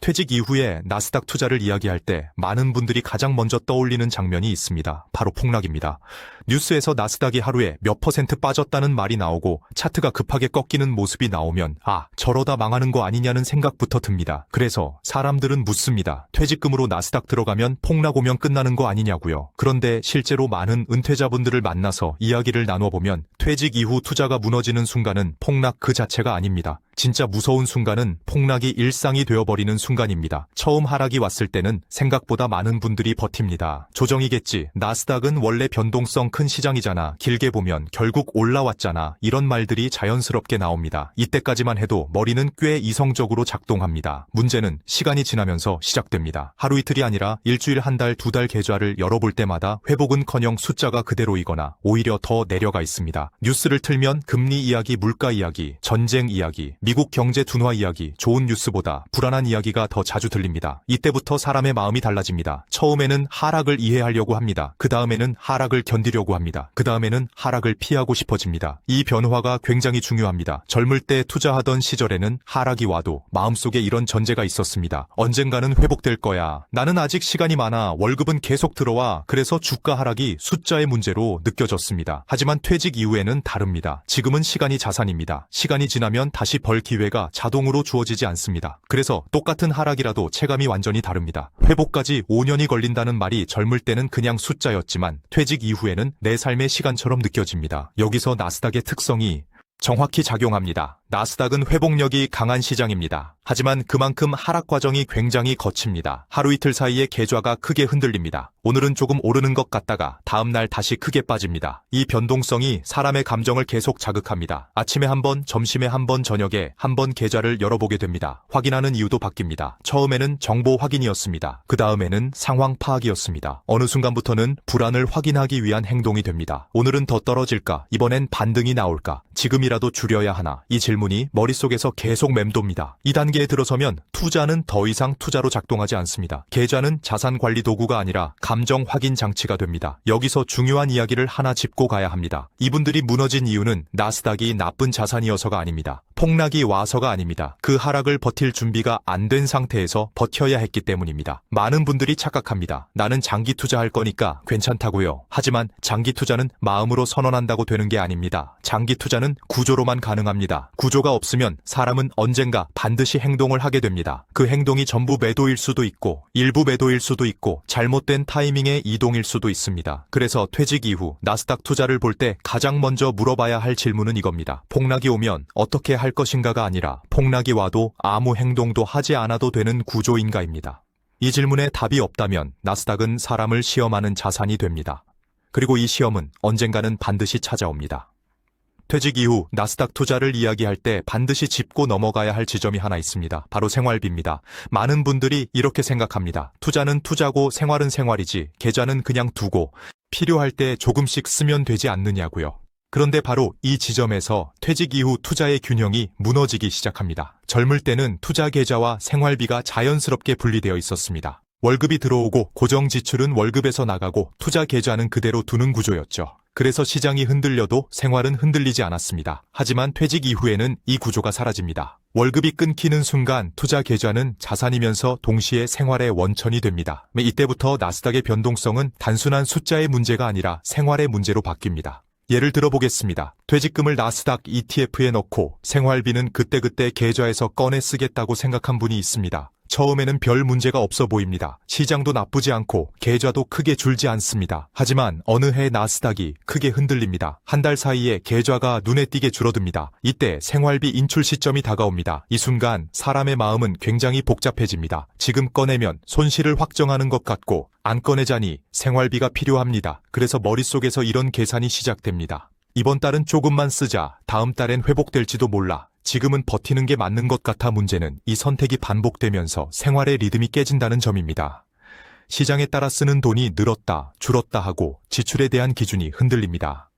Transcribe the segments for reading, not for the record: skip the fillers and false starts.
퇴직 이후에 나스닥 투자를 이야기할 때 많은 분들이 가장 먼저 떠올리는 장면이 있습니다. 바로 폭락입니다. 뉴스에서 나스닥이 하루에 몇 퍼센트 빠졌다는 말이 나오고 차트가 급하게 꺾이는 모습이 나오면 저러다 망하는 거 아니냐는 생각부터 듭니다. 그래서 사람들은 묻습니다. 퇴직금으로 나스닥 들어가면 폭락 오면 끝나는 거 아니냐고요. 그런데 실제로 많은 은퇴자분들을 만나서 이야기를 나눠보면 퇴직 이후 투자가 무너지는 순간은 폭락 그 자체가 아닙니다. 진짜 무서운 순간은 폭락이 일상이 되어버리는 순간입니다. 처음 하락이 왔을 때는 생각보다 많은 분들이 버팁니다. 조정이겠지. 나스닥은 원래 변동성 큰 시장이잖아. 길게 보면 결국 올라왔잖아. 이런 말들이 자연스럽게 나옵니다. 이때까지만 해도 머리는 꽤 이성적으로 작동합니다. 문제는 시간이 지나면서 시작됩니다. 하루 이틀이 아니라 일주일, 한 달, 두 달 계좌를 열어볼 때마다 회복은커녕 숫자가 그대로이거나 오히려 더 내려가 있습니다. 뉴스를 틀면 금리 이야기, 물가 이야기, 전쟁 이야기, 미국 경제 둔화 이야기, 좋은 뉴스보다 불안한 이야기가 더 자주 들립니다. 이때부터 사람의 마음이 달라집니다. 처음에는 하락을 이해하려고 합니다. 그 다음에는 하락을 견디려고 합니다. 그 다음에는 하락을 피하고 싶어집니다. 이 변화가 굉장히 중요합니다. 젊을 때 투자하던 시절에는 하락이 와도 마음속에 이런 전제가 있었습니다. 언젠가는 회복될 거야. 나는 아직 시간이 많아. 월급은 계속 들어와. 그래서 주가 하락이 숫자의 문제로 느껴졌습니다. 하지만 퇴직 이후에는 다릅니다. 지금은 시간이 자산입니다. 시간이 지나면 다시 벌 기회가 자동으로 주어지지 않습니다. 그래서 똑같은 하락이라도 체감이 완전히 다릅니다. 회복까지 5년이 걸린다는 말이 젊을 때는 그냥 숫자였지만 퇴직 이후에는 내 삶의 시간처럼 느껴집니다. 여기서 나스닥의 특성이 정확히 작용합니다. 나스닥은 회복력이 강한 시장입니다. 하지만 그만큼 하락 과정이 굉장히 거칩니다. 하루 이틀 사이에 계좌가 크게 흔들립니다. 오늘은 조금 오르는 것 같다가 다음날 다시 크게 빠집니다. 이 변동성이 사람의 감정을 계속 자극합니다. 아침에 한 번, 점심에 한 번, 저녁에 한 번 계좌를 열어보게 됩니다. 확인하는 이유도 바뀝니다. 처음에는 정보 확인이었습니다. 그 다음에는 상황 파악이었습니다. 어느 순간부터는 불안을 확인하기 위한 행동이 됩니다. 오늘은 더 떨어질까? 이번엔 반등이 나올까? 지금이라도 줄여야 하나? 이 질문이 머릿속에서 계속 맴돕니다. 이 단계에 들어서면 투자는 더 이상 투자로 작동하지 않습니다. 계좌는 자산 관리 도구가 아니라 감정 확인 장치가 됩니다. 여기서 중요한 이야기를 하나 짚고 가야 합니다. 이분들이 무너진 이유는 나스닥이 나쁜 자산이어서가 아닙니다. 폭락이 와서가 아닙니다. 그 하락을 버틸 준비가 안 된 상태에서 버텨야 했기 때문입니다. 많은 분들이 착각합니다. 나는 장기 투자할 거니까 괜찮다고요. 하지만 장기 투자는 마음으로 선언한다고 되는 게 아닙니다. 장기 투자는 구조로만 가능합니다. 구조가 없으면 사람은 언젠가 반드시 행동을 하게 됩니다. 그 행동이 전부 매도일 수도 있고 일부 매도일 수도 있고 잘못된 타이밍의 이동일 수도 있습니다. 그래서 퇴직 이후 나스닥 투자를 볼 때 가장 먼저 물어봐야 할 질문은 이겁니다. 폭락이 오면 어떻게 할 것인가가 아니라 폭락이 와도 아무 행동도 하지 않아도 되는 구조인가입니다. 이 질문에 답이 없다면 나스닥은 사람을 시험하는 자산이 됩니다. 그리고 이 시험은 언젠가는 반드시 찾아옵니다. 퇴직 이후 나스닥 투자를 이야기할 때 반드시 짚고 넘어가야 할 지점이 하나 있습니다. 바로 생활비입니다. 많은 분들이 이렇게 생각합니다. 투자는 투자고 생활은 생활이지 계좌는 그냥 두고 필요할 때 조금씩 쓰면 되지 않느냐고요. 그런데 바로 이 지점에서 퇴직 이후 투자의 균형이 무너지기 시작합니다. 젊을 때는 투자 계좌와 생활비가 자연스럽게 분리되어 있었습니다. 월급이 들어오고 고정 지출은 월급에서 나가고 투자 계좌는 그대로 두는 구조였죠. 그래서 시장이 흔들려도 생활은 흔들리지 않았습니다. 하지만 퇴직 이후에는 이 구조가 사라집니다. 월급이 끊기는 순간 투자 계좌는 자산이면서 동시에 생활의 원천이 됩니다. 이때부터 나스닥의 변동성은 단순한 숫자의 문제가 아니라 생활의 문제로 바뀝니다. 예를 들어보겠습니다. 퇴직금을 나스닥 ETF에 넣고 생활비는 그때그때 계좌에서 꺼내 쓰겠다고 생각한 분이 있습니다. 처음에는 별 문제가 없어 보입니다. 시장도 나쁘지 않고 계좌도 크게 줄지 않습니다. 하지만 어느 해 나스닥이 크게 흔들립니다. 한 달 사이에 계좌가 눈에 띄게 줄어듭니다. 이때 생활비 인출 시점이 다가옵니다. 이 순간 사람의 마음은 굉장히 복잡해집니다. 지금 꺼내면 손실을 확정하는 것 같고 안 꺼내자니 생활비가 필요합니다. 그래서 머릿속에서 이런 계산이 시작됩니다. 이번 달은 조금만 쓰자. 다음 달엔 회복될지도 몰라. 지금은 버티는 게 맞는 것 같아. 문제는 이 선택이 반복되면서 생활의 리듬이 깨진다는 점입니다. 시장에 따라 쓰는 돈이 늘었다, 줄었다 하고 지출에 대한 기준이 흔들립니다.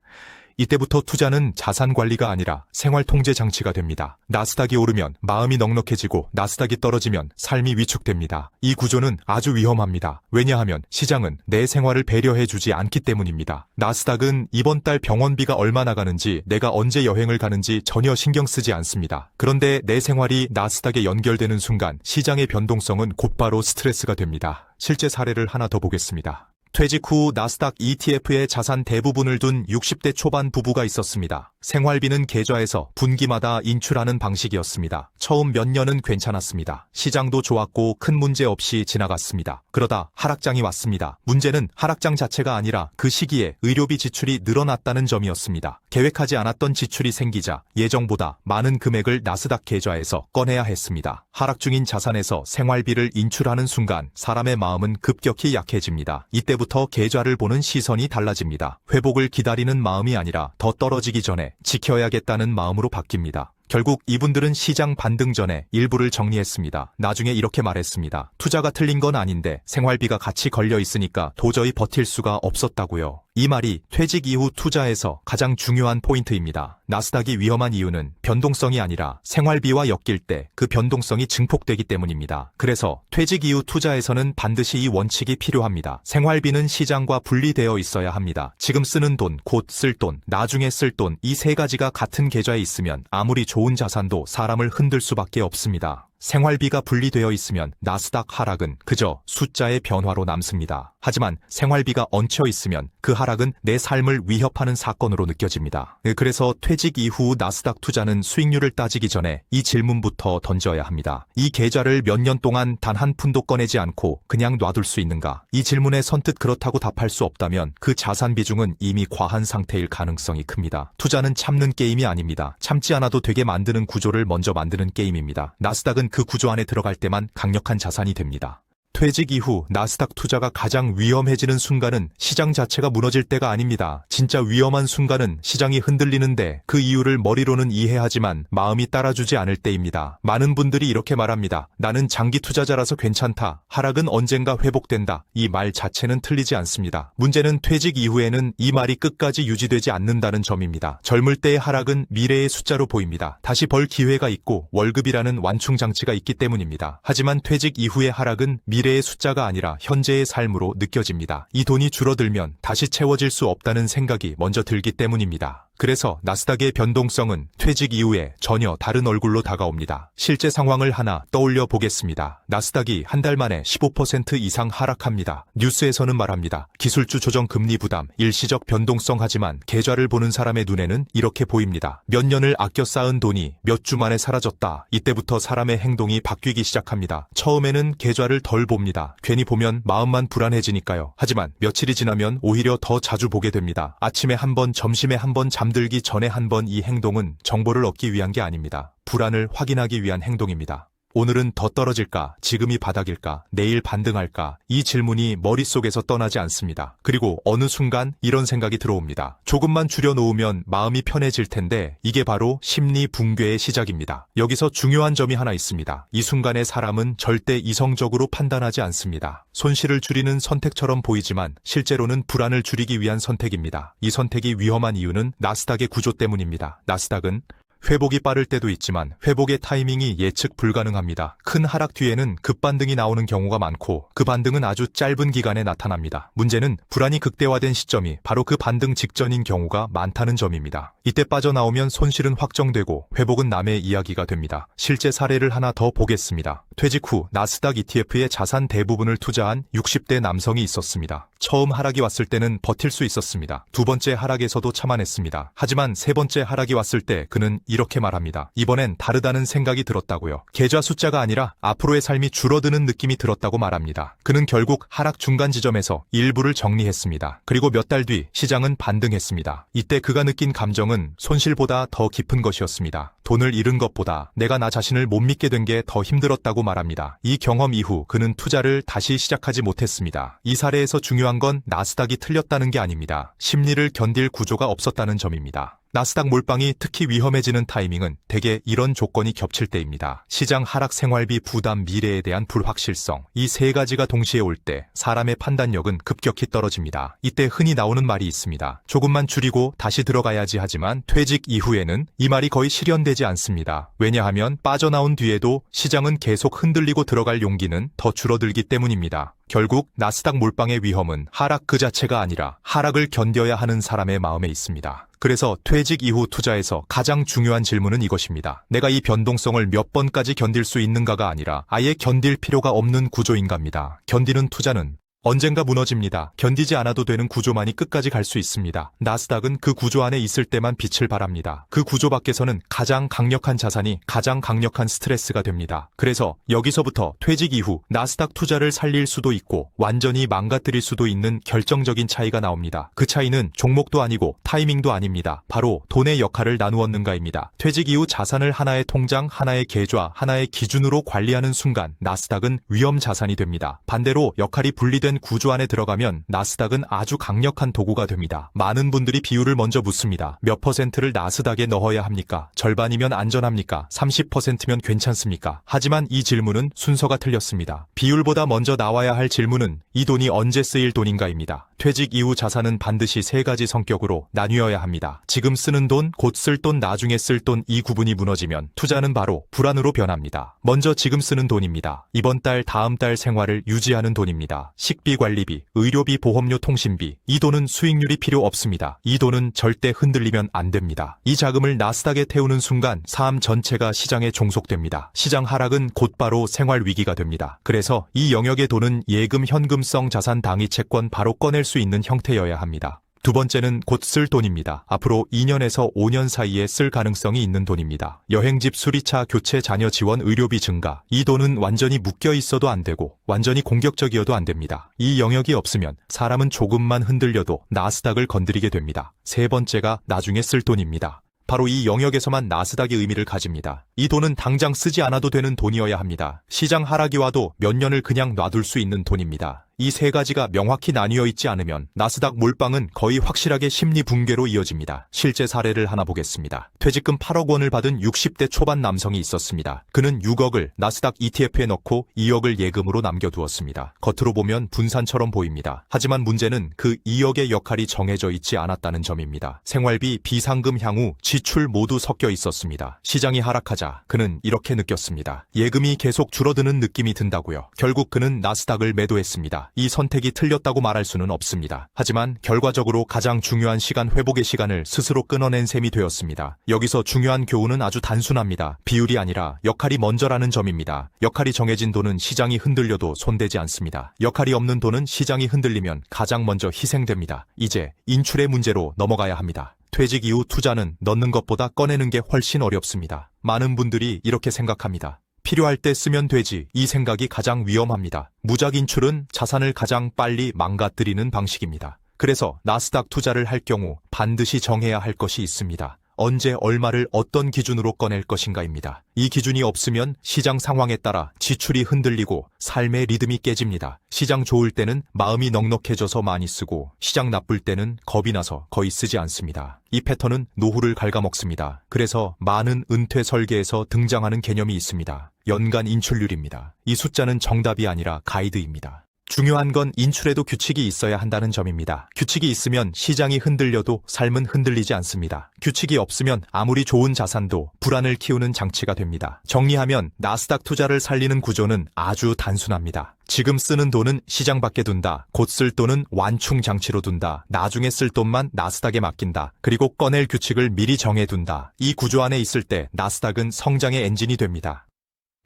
이때부터 투자는 자산 관리가 아니라 생활 통제 장치가 됩니다. 나스닥이 오르면 마음이 넉넉해지고 나스닥이 떨어지면 삶이 위축됩니다. 이 구조는 아주 위험합니다. 왜냐하면 시장은 내 생활을 배려해주지 않기 때문입니다. 나스닥은 이번 달 병원비가 얼마 나가는지, 내가 언제 여행을 가는지 전혀 신경 쓰지 않습니다. 그런데 내 생활이 나스닥에 연결되는 순간 시장의 변동성은 곧바로 스트레스가 됩니다. 실제 사례를 하나 더 보겠습니다. 퇴직 후 나스닥 ETF에 자산 대부분을 둔 60대 초반 부부가 있었습니다. 생활비는 계좌에서 분기마다 인출하는 방식이었습니다. 처음 몇 년은 괜찮았습니다. 시장도 좋았고 큰 문제 없이 지나갔습니다. 그러다 하락장이 왔습니다. 문제는 하락장 자체가 아니라 그 시기에 의료비 지출이 늘어났다는 점이었습니다. 계획하지 않았던 지출이 생기자 예정보다 많은 금액을 나스닥 계좌에서 꺼내야 했습니다. 하락 중인 자산에서 생활비를 인출하는 순간 사람의 마음은 급격히 약해집니다. 이때부터 계좌를 보는 시선이 달라집니다. 회복을 기다리는 마음이 아니라 더 떨어지기 전에 지켜야겠다는 마음으로 바뀝니다. 결국 이분들은 시장 반등 전에 일부를 정리했습니다. 나중에 이렇게 말했습니다. 투자가 틀린 건 아닌데 생활비가 같이 걸려 있으니까 도저히 버틸 수가 없었다고요. 이 말이 퇴직 이후 투자에서 가장 중요한 포인트입니다. 나스닥이 위험한 이유는 변동성이 아니라 생활비와 엮일 때 그 변동성이 증폭되기 때문입니다. 그래서 퇴직 이후 투자에서는 반드시 이 원칙이 필요합니다. 생활비는 시장과 분리되어 있어야 합니다. 지금 쓰는 돈, 곧 쓸 돈, 나중에 쓸 돈, 이 세 가지가 같은 계좌에 있으면 아무리 좋은 자산도 사람을 흔들 수밖에 없습니다. 생활비가 분리되어 있으면 나스닥 하락은 그저 숫자의 변화로 남습니다. 하지만 생활비가 얹혀 있으면 그 하락은 내 삶을 위협하는 사건으로 느껴집니다. 그래서 퇴직 이후 나스닥 투자는 수익률을 따지기 전에 이 질문부터 던져야 합니다. 이 계좌를 몇 년 동안 단 한 푼도 꺼내지 않고 그냥 놔둘 수 있는가? 이 질문에 선뜻 그렇다고 답할 수 없다면 그 자산 비중은 이미 과한 상태일 가능성이 큽니다. 투자는 참는 게임이 아닙니다. 참지 않아도 되게 만드는 구조를 먼저 만드는 게임입니다. 나스닥은 그 구조 안에 들어갈 때만 강력한 자산이 됩니다. 퇴직 이후 나스닥 투자가 가장 위험해지는 순간은 시장 자체가 무너질 때가 아닙니다. 진짜 위험한 순간은 시장이 흔들리는데 그 이유를 머리로는 이해하지만 마음이 따라주지 않을 때입니다. 많은 분들이 이렇게 말합니다. 나는 장기 투자자라서 괜찮다. 하락은 언젠가 회복된다. 이 말 자체는 틀리지 않습니다. 문제는 퇴직 이후에는 이 말이 끝까지 유지되지 않는다는 점입니다. 젊을 때의 하락은 미래의 숫자로 보입니다. 다시 벌 기회가 있고 월급이라는 완충 장치가 있기 때문입니다. 하지만 퇴직 이후의 하락은 미래의 숫자가 아니라 현재의 삶으로 느껴집니다. 이 돈이 줄어들면 다시 채워질 수 없다는 생각이 먼저 들기 때문입니다. 그래서 나스닥의 변동성은 퇴직 이후에 전혀 다른 얼굴로 다가옵니다. 실제 상황을 하나 떠올려 보겠습니다. 나스닥이 한 달 만에 15% 이상 하락합니다. 뉴스에서는 말합니다. 기술주 조정 금리 부담, 일시적 변동성. 하지만 계좌를 보는 사람의 눈에는 이렇게 보입니다. 몇 년을 아껴 쌓은 돈이 몇 주 만에 사라졌다. 이때부터 사람의 행동이 바뀌기 시작합니다. 처음에는 계좌를 덜 봅니다. 괜히 보면 마음만 불안해지니까요. 하지만 며칠이 지나면 오히려 더 자주 보게 됩니다. 아침에 한 번, 점심에 한 번, 잠들기 전에 한 번. 이 행동은 정보를 얻기 위한 게 아닙니다. 불안을 확인하기 위한 행동입니다. 오늘은 더 떨어질까? 지금이 바닥일까? 내일 반등할까? 이 질문이 머릿속에서 떠나지 않습니다. 그리고 어느 순간 이런 생각이 들어옵니다. 조금만 줄여놓으면 마음이 편해질 텐데 이게 바로 심리 붕괴의 시작입니다. 여기서 중요한 점이 하나 있습니다. 이 순간에 사람은 절대 이성적으로 판단하지 않습니다. 손실을 줄이는 선택처럼 보이지만 실제로는 불안을 줄이기 위한 선택입니다. 이 선택이 위험한 이유는 나스닥의 구조 때문입니다. 나스닥은 회복이 빠를 때도 있지만 회복의 타이밍이 예측 불가능합니다. 큰 하락 뒤에는 급반등이 나오는 경우가 많고 그 반등은 아주 짧은 기간에 나타납니다. 문제는 불안이 극대화된 시점이 바로 그 반등 직전인 경우가 많다는 점입니다. 이때 빠져나오면 손실은 확정되고 회복은 남의 이야기가 됩니다. 실제 사례를 하나 더 보겠습니다. 퇴직 후 나스닥 ETF에 자산 대부분을 투자한 60대 남성이 있었습니다. 처음 하락이 왔을 때는 버틸 수 있었습니다. 두 번째 하락에서도 참아냈습니다. 하지만 세 번째 하락이 왔을 때 그는 이렇게 말합니다. 이번엔 다르다는 생각이 들었다고요. 계좌 숫자가 아니라 앞으로의 삶이 줄어드는 느낌이 들었다고 말합니다. 그는 결국 하락 중간 지점에서 일부를 정리했습니다. 그리고 몇 달 뒤 시장은 반등했습니다. 이때 그가 느낀 감정은 손실보다 더 깊은 것이었습니다. 돈을 잃은 것보다 내가 나 자신을 못 믿게 된 게 더 힘들었다고 말합니다. 이 경험 이후 그는 투자를 다시 시작하지 못했습니다. 이 사례에서 중요한 건 나스닥이 틀렸다는 게 아닙니다. 심리를 견딜 구조가 없었다는 점입니다. 나스닥 몰빵이 특히 위험해지는 타이밍은 대개 이런 조건이 겹칠 때입니다. 시장 하락, 생활비 부담, 미래에 대한 불확실성. 이 세 가지가 동시에 올 때 사람의 판단력은 급격히 떨어집니다. 이때 흔히 나오는 말이 있습니다. 조금만 줄이고 다시 들어가야지. 하지만 퇴직 이후에는 이 말이 거의 실현되지 않습니다. 왜냐하면 빠져나온 뒤에도 시장은 계속 흔들리고 들어갈 용기는 더 줄어들기 때문입니다. 결국 나스닥 몰빵의 위험은 하락 그 자체가 아니라 하락을 견뎌야 하는 사람의 마음에 있습니다. 그래서 퇴직 이후 투자에서 가장 중요한 질문은 이것입니다. 내가 이 변동성을 몇 번까지 견딜 수 있는가가 아니라 아예 견딜 필요가 없는 구조인가입니다. 견디는 투자는 언젠가 무너집니다. 견디지 않아도 되는 구조만이 끝까지 갈 수 있습니다. 나스닥은 그 구조 안에 있을 때만 빛을 발합니다. 그 구조 밖에서는 가장 강력한 자산이 가장 강력한 스트레스가 됩니다. 그래서 여기서부터 퇴직 이후 나스닥 투자를 살릴 수도 있고 완전히 망가뜨릴 수도 있는 결정적인 차이가 나옵니다. 그 차이는 종목도 아니고 타이밍도 아닙니다. 바로 돈의 역할을 나누었는가입니다. 퇴직 이후 자산을 하나의 통장, 하나의 계좌, 하나의 기준으로 관리하는 순간 나스닥은 위험 자산이 됩니다. 반대로 역할이 분리된 구조 안에 들어가면 나스닥은 아주 강력한 도구가 됩니다. 많은 분들이 비율을 먼저 묻습니다. 몇 퍼센트를 나스닥에 넣어야 합니까? 절반이면 안전합니까? 30%면 괜찮습니까? 하지만 이 질문은 순서가 틀렸습니다. 비율보다 먼저 나와야 할 질문은 이 돈이 언제 쓰일 돈인가입니다. 퇴직 이후 자산은 반드시 세 가지 성격으로 나뉘어야 합니다. 지금 쓰는 돈, 곧 쓸 돈, 나중에 쓸 돈, 이 구분이 무너지면 투자는 바로 불안으로 변합니다. 먼저 지금 쓰는 돈입니다. 이번 달, 다음 달 생활을 유지하는 돈입니다. 식비, 관리비, 의료비, 보험료, 통신비. 이 돈은 수익률이 필요 없습니다. 이 돈은 절대 흔들리면 안 됩니다. 이 자금을 나스닥에 태우는 순간 삶 전체가 시장에 종속됩니다. 시장 하락은 곧바로 생활 위기가 됩니다. 그래서 이 영역의 돈은 예금, 현금성 자산, 당위 채권 바로 꺼낼 수 있는 형태여야 합니다. 두 번째는 곧 쓸 돈입니다. 앞으로 2년에서 5년 사이에 쓸 가능성이 있는 돈입니다. 여행집, 수리차, 교체, 자녀 지원, 의료비 증가. 이 돈은 완전히 묶여 있어도 안 되고 완전히 공격적이어도 안 됩니다. 이 영역이 없으면 사람은 조금만 흔들려도 나스닥을 건드리게 됩니다. 세 번째가 나중에 쓸 돈입니다. 바로 이 영역에서만 나스닥이 의미를 가집니다. 이 돈은 당장 쓰지 않아도 되는 돈이어야 합니다. 시장 하락이 와도 몇 년을 그냥 놔둘 수 있는 돈입니다. 이 세 가지가 명확히 나뉘어 있지 않으면 나스닥 몰빵은 거의 확실하게 심리 붕괴로 이어집니다. 실제 사례를 하나 보겠습니다. 퇴직금 8억 원을 받은 60대 초반 남성이 있었습니다. 그는 6억을 나스닥 ETF에 넣고 2억을 예금으로 남겨두었습니다. 겉으로 보면 분산처럼 보입니다. 하지만 문제는 그 2억의 역할이 정해져 있지 않았다는 점입니다. 생활비, 비상금, 향후, 지출 모두 섞여 있었습니다. 시장이 하락하자 그는 이렇게 느꼈습니다. 예금이 계속 줄어드는 느낌이 든다고요. 결국 그는 나스닥을 매도했습니다. 이 선택이 틀렸다고 말할 수는 없습니다. 하지만 결과적으로 가장 중요한 시간, 회복의 시간을 스스로 끊어낸 셈이 되었습니다. 여기서 중요한 교훈은 아주 단순합니다. 비율이 아니라 역할이 먼저라는 점입니다. 역할이 정해진 돈은 시장이 흔들려도 손대지 않습니다. 역할이 없는 돈은 시장이 흔들리면 가장 먼저 희생됩니다. 이제 인출의 문제로 넘어가야 합니다. 퇴직 이후 투자는 넣는 것보다 꺼내는 게 훨씬 어렵습니다. 많은 분들이 이렇게 생각합니다. 필요할 때 쓰면 되지. 이 생각이 가장 위험합니다. 무작 인출은 자산을 가장 빨리 망가뜨리는 방식입니다. 그래서 나스닥 투자를 할 경우 반드시 정해야 할 것이 있습니다. 언제 얼마를 어떤 기준으로 꺼낼 것인가입니다. 이 기준이 없으면 시장 상황에 따라 지출이 흔들리고 삶의 리듬이 깨집니다. 시장 좋을 때는 마음이 넉넉해져서 많이 쓰고 시장 나쁠 때는 겁이 나서 거의 쓰지 않습니다. 이 패턴은 노후를 갉아먹습니다. 그래서 많은 은퇴 설계에서 등장하는 개념이 있습니다. 연간 인출률입니다. 이 숫자는 정답이 아니라 가이드입니다. 중요한 건 인출에도 규칙이 있어야 한다는 점입니다. 규칙이 있으면 시장이 흔들려도 삶은 흔들리지 않습니다. 규칙이 없으면 아무리 좋은 자산도 불안을 키우는 장치가 됩니다. 정리하면 나스닥 투자를 살리는 구조는 아주 단순합니다. 지금 쓰는 돈은 시장 밖에 둔다. 곧 쓸 돈은 완충 장치로 둔다. 나중에 쓸 돈만 나스닥에 맡긴다. 그리고 꺼낼 규칙을 미리 정해둔다. 이 구조 안에 있을 때 나스닥은 성장의 엔진이 됩니다.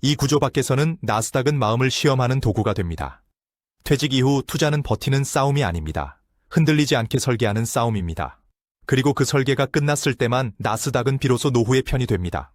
이 구조 밖에서는 나스닥은 마음을 시험하는 도구가 됩니다. 퇴직 이후 투자는 버티는 싸움이 아닙니다. 흔들리지 않게 설계하는 싸움입니다. 그리고 그 설계가 끝났을 때만 나스닥은 비로소 노후의 편이 됩니다.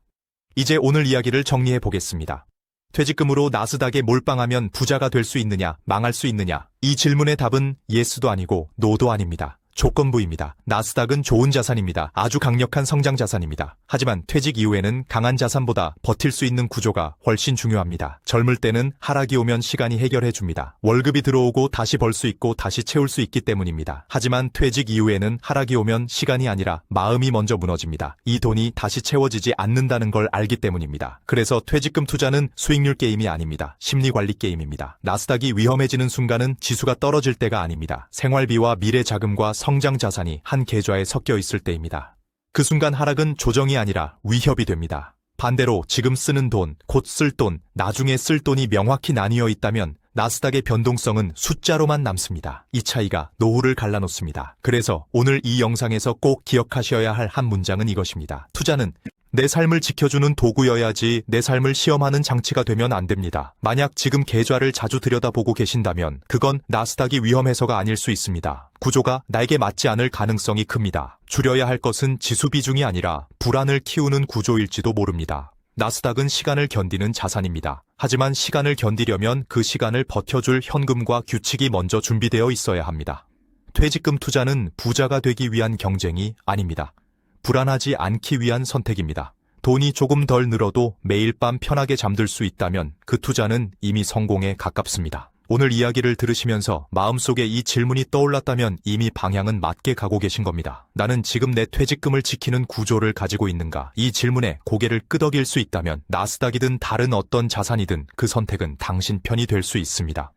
이제 오늘 이야기를 정리해 보겠습니다. 퇴직금으로 나스닥에 몰빵하면 부자가 될 수 있느냐, 망할 수 있느냐? 이 질문의 답은 예스도 아니고 노도 아닙니다. 조건부입니다. 나스닥은 좋은 자산입니다. 아주 강력한 성장 자산입니다. 하지만 퇴직 이후에는 강한 자산보다 버틸 수 있는 구조가 훨씬 중요합니다. 젊을 때는 하락이 오면 시간이 해결해 줍니다. 월급이 들어오고 다시 벌 수 있고 다시 채울 수 있기 때문입니다. 하지만 퇴직 이후에는 하락이 오면 시간이 아니라 마음이 먼저 무너집니다. 이 돈이 다시 채워지지 않는다는 걸 알기 때문입니다. 그래서 퇴직금 투자는 수익률 게임이 아닙니다. 심리 관리 게임입니다. 나스닥이 위험해지는 순간은 지수가 떨어질 때가 아닙니다. 생활비와 미래 자금과 성장 자산이 한 계좌에 섞여 있을 때입니다. 그 순간 하락은 조정이 아니라 위협이 됩니다. 반대로 지금 쓰는 돈, 곧 쓸 돈, 나중에 쓸 돈이 명확히 나뉘어 있다면 나스닥의 변동성은 숫자로만 남습니다. 이 차이가 노후를 갈라놓습니다. 그래서 오늘 이 영상에서 꼭 기억하셔야 할 한 문장은 이것입니다. 투자는 내 삶을 지켜주는 도구여야지 내 삶을 시험하는 장치가 되면 안 됩니다. 만약 지금 계좌를 자주 들여다보고 계신다면 그건 나스닥이 위험해서가 아닐 수 있습니다. 구조가 나에게 맞지 않을 가능성이 큽니다. 줄여야 할 것은 지수 비중이 아니라 불안을 키우는 구조일지도 모릅니다. 나스닥은 시간을 견디는 자산입니다. 하지만 시간을 견디려면 그 시간을 버텨줄 현금과 규칙이 먼저 준비되어 있어야 합니다. 퇴직금 투자는 부자가 되기 위한 경쟁이 아닙니다. 불안하지 않기 위한 선택입니다. 돈이 조금 덜 늘어도 매일 밤 편하게 잠들 수 있다면 그 투자는 이미 성공에 가깝습니다. 오늘 이야기를 들으시면서 마음속에 이 질문이 떠올랐다면 이미 방향은 맞게 가고 계신 겁니다. 나는 지금 내 퇴직금을 지키는 구조를 가지고 있는가? 이 질문에 고개를 끄덕일 수 있다면 나스닥이든 다른 어떤 자산이든 그 선택은 당신 편이 될 수 있습니다.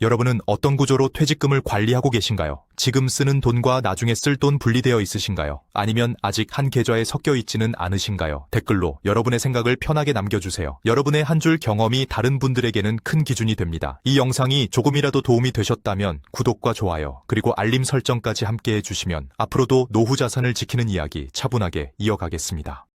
여러분은 어떤 구조로 퇴직금을 관리하고 계신가요? 지금 쓰는 돈과 나중에 쓸 돈 분리되어 있으신가요? 아니면 아직 한 계좌에 섞여 있지는 않으신가요? 댓글로 여러분의 생각을 편하게 남겨주세요. 여러분의 한 줄 경험이 다른 분들에게는 큰 기준이 됩니다. 이 영상이 조금이라도 도움이 되셨다면 구독과 좋아요, 그리고 알림 설정까지 함께 해주시면 앞으로도 노후 자산을 지키는 이야기 차분하게 이어가겠습니다.